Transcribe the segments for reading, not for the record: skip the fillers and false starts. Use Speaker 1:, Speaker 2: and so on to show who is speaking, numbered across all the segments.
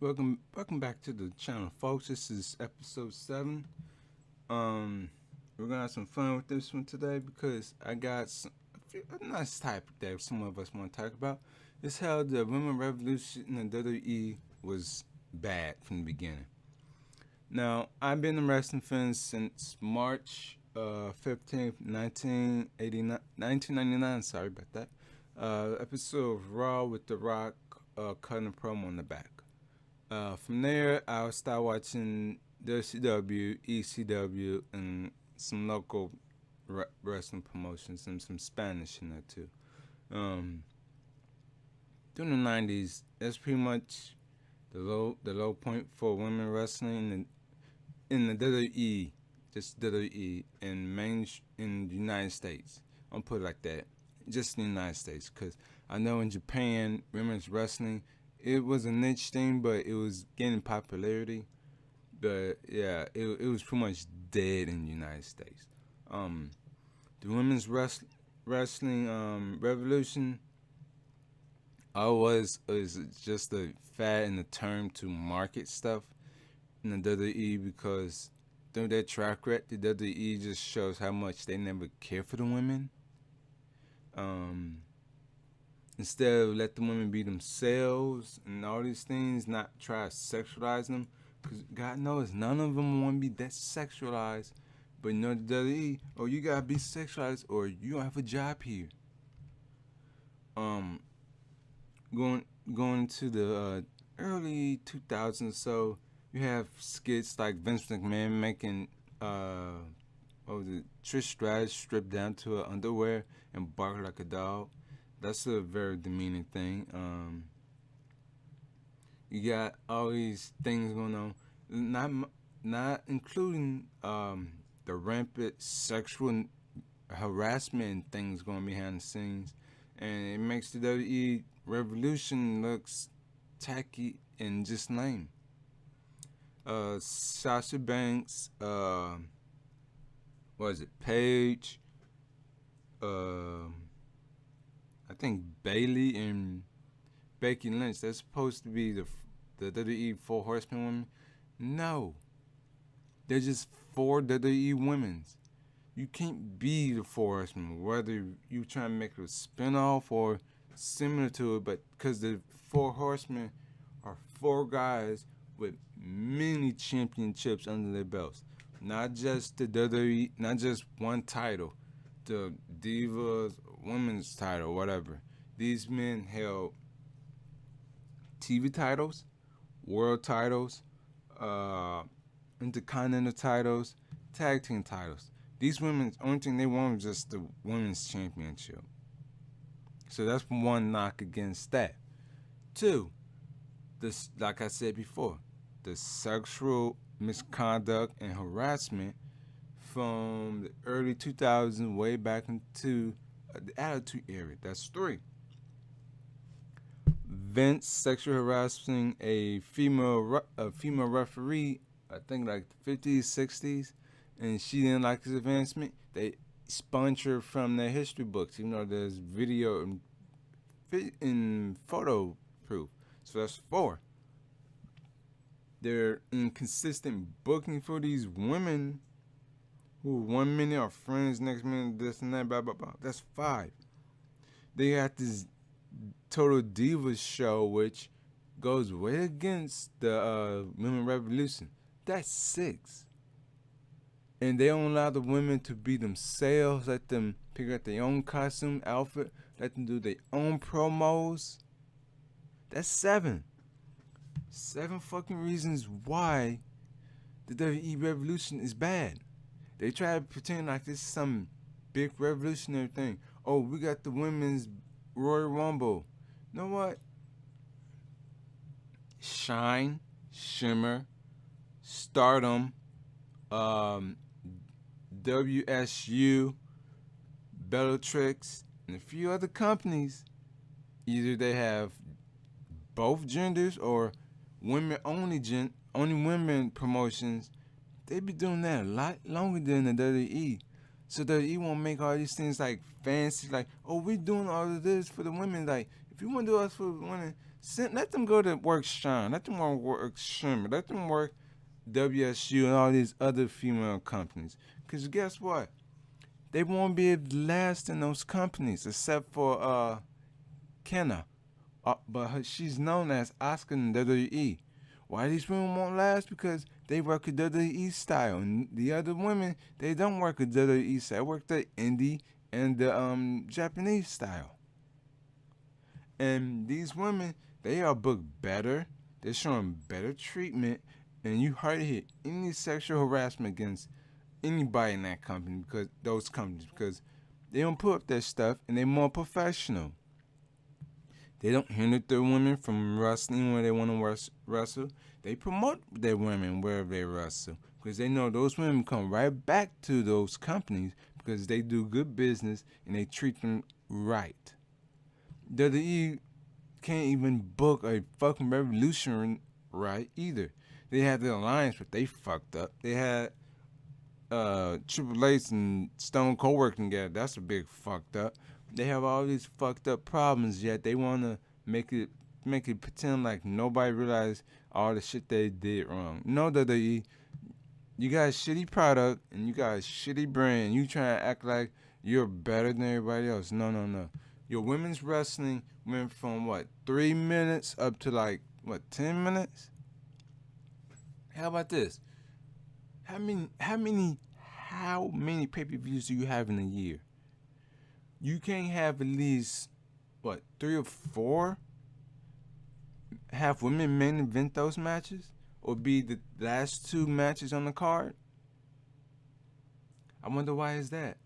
Speaker 1: welcome back to the channel, folks. This is episode 7. We're gonna have some fun with this one today because I got a nice topic that some of us want to talk about. It's how the Women Revolution in the WWE was bad from the beginning. Now, I've been a wrestling fan since March 15th, 1999. Sorry about that. Episode of Raw with The Rock cutting a promo on the back. From there, I'll start watching WCW, ECW, and some local wrestling promotions and some Spanish in there too. During the '90s, that's pretty much the low point for women wrestling in the WWE, just WWE in the United States. I'll put it like that, just in the United States, because I know in Japan, women's wrestling, it was a niche thing, but it was gaining popularity. But yeah, it was pretty much dead in the United States. The women's wrestling revolution always is just a fad and a term to market stuff in the WWE because through their track record, the WWE just shows how much they never care for the women. Instead of let the women be themselves and all these things, not try to sexualize them, because God knows none of them want to be that sexualized. But you know the WWE, oh, you gotta be sexualized or you don't have a job here. Going to the early 2000s, so you have skits like Vince McMahon making Trish Stratus stripped down to her underwear and bark like a dog. That's a very demeaning thing. You got all these things going on, not including the rampant sexual harassment and things going behind the scenes, and it makes the WWE Revolution looks tacky and just lame. Sasha Banks, what is it, Paige, I think Bailey and Becky Lynch. That's supposed to be the WWE Four Horsemen women. No, they're just four WWE women's. You can't be the Four Horsemen, whether you try to make it a spinoff or similar to it, but because the Four Horsemen are four guys with many championships under their belts, not just the WWE, not just one title, the Divas Women's title, whatever. These men held TV titles, world titles, intercontinental titles, tag team titles. These women, the only thing they won was just the women's championship. So that's one knock against that. Two, this, like I said before, the sexual misconduct and harassment from the early 2000s way back into the Attitude Era. That's 3. Vince sexually harassing a female referee, I think like the 50s, 60s, and she didn't like his advancement. They sponged her from their history books, even though there's video and photo proof. So that's 4. They're inconsistent booking for these women who 1 minute are friends, next minute this and that, blah, blah, blah. That's 5. They got this Total Divas show, which goes way against the Women Revolution. That's 6. And they don't allow the women to be themselves, let them pick out their own costume, outfit, let them do their own promos. That's 7. 7 fucking reasons why the WWE Revolution is bad. They try to pretend like this is some big revolutionary thing. Oh, we got the women's Royal Rumble. You know what? Shine, Shimmer, Stardom, WSU, Bellatrix, and a few other companies. Either they have both genders or women only women promotions. They be doing that a lot longer than the WWE. So the WWE won't make all these things like fancy, like, oh, we doing all of this for the women. Like, If you want to do us for women, let them go to work Shine. Let them work Shimmer. Let them work WSU and all these other female companies. Because guess what? They won't be able to last in those companies except for Kenna. But she's known as Oscar in WWE. Why these women won't last? Because they work a WWE style. And the other women, they don't work a WWE style. They work the indie and the Japanese style. And these women, they are booked better. They're showing better treatment. And you hardly hear any sexual harassment against anybody in that company, because they don't put up their stuff and they're more professional. They don't hinder their women from wrestling where they want to wrestle. They promote their women wherever they wrestle because they know those women come right back to those companies because they do good business and they treat them right. WWE can't even book a fucking Revolution right either. They had the alliance, but they fucked up. They had Triple H and Stone Cold working together. That's a big fucked up. They have all these fucked up problems, yet they want to make it pretend like nobody realized all the shit they did wrong. No, WWE, you got a shitty product and you got a shitty brand. You trying to act like you're better than everybody else. No. Your women's wrestling went from 3 minutes up to 10 minutes? How about this? How many pay-per-views do you have in a year? You can't have at least 3 or 4? Have women men event those matches? Or be the last 2 matches on the card? I wonder why is that?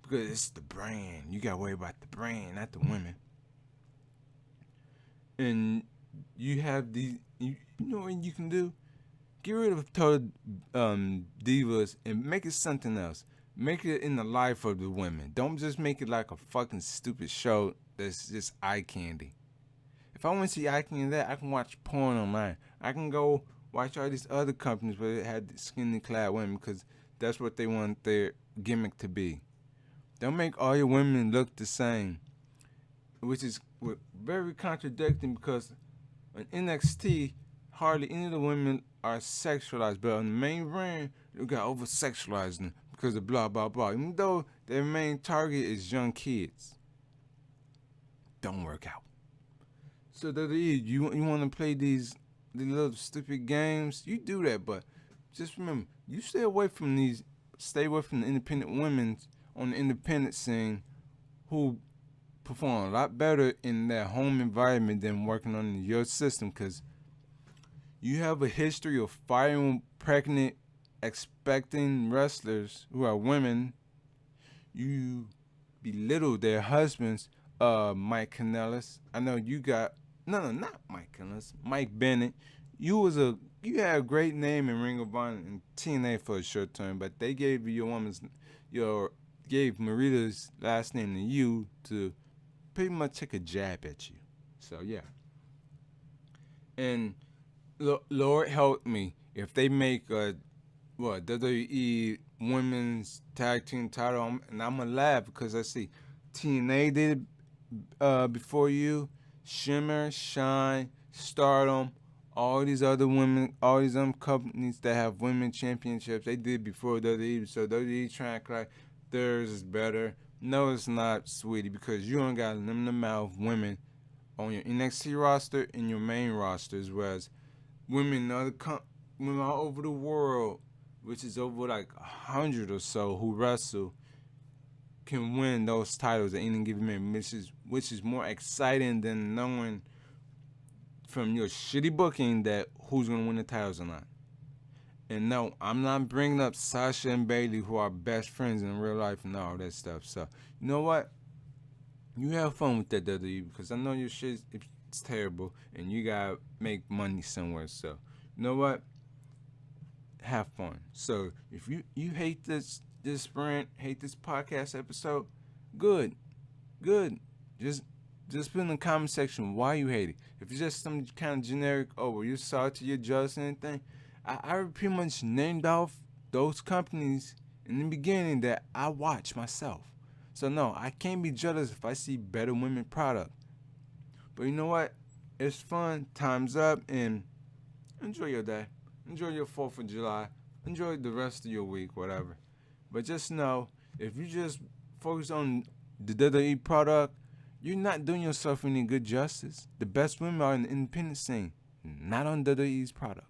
Speaker 1: Because it's the brand. You gotta worry about the brand, not the women. And you have these, you know what you can do? Get rid of total divas and make it something else. Make it in the life of the women. Don't just make it like a fucking stupid show that's just eye candy. If I want to see eye candy that, I can watch porn online. I can go watch all these other companies where they had skinny clad women because that's what they want their gimmick to be. Don't make all your women look the same, which is very contradicting because on NXT, hardly any of the women are sexualized, but on the main brand, you got over-sexualized them because of blah, blah, blah. Even though their main target is young kids. Don't work out. So you want to play these little stupid games, you do that, but just remember, you stay away from the independent women on the independent scene who perform a lot better in their home environment than working on your system, because you have a history of firing pregnant, expecting wrestlers who are women. You belittle their husbands. Mike Kanellis. I know you got not Mike Kanellis. Mike Bennett. You had a great name in Ring of Honor and TNA for a short term, but they gave gave Marita's last name to you to pretty much take a jab at you. So yeah. And Lord help me if they make a WWE Women's Tag Team title, and I'm gonna laugh because I see TNA did it before you, Shimmer, Shine, Stardom, all these other women, all these other companies that have women championships, they did before WWE. So WWE trying to act like theirs is better. No, it's not, sweetie, because you don't got a limited amount of women on your NXT roster and your main rosters, whereas women women all over the world, which is over 100 or so who wrestle, can win those titles at any given minute, which is more exciting than knowing from your shitty booking that who's gonna win the titles or not. And no, I'm not bringing up Sasha and Bailey, who are best friends in real life and all that stuff. So you know what? You have fun with that WWE, because I know your shit is terrible and you gotta make money somewhere. So you know what? Have fun. So if you hate this brand, hate this podcast episode, good. Just put in the comment section why you hate it. If it's just some kind of generic, well, you're salty, you're jealous, and anything, I pretty much named off those companies in the beginning that I watch myself. So no, I can't be jealous if I see better women product. But you know what? It's fun. Time's up, and enjoy your day. Enjoy your 4th of July. Enjoy the rest of your week, whatever. But just know, if you just focus on the WWE product, you're not doing yourself any good justice. The best women are in the independent scene, not on WWE's product.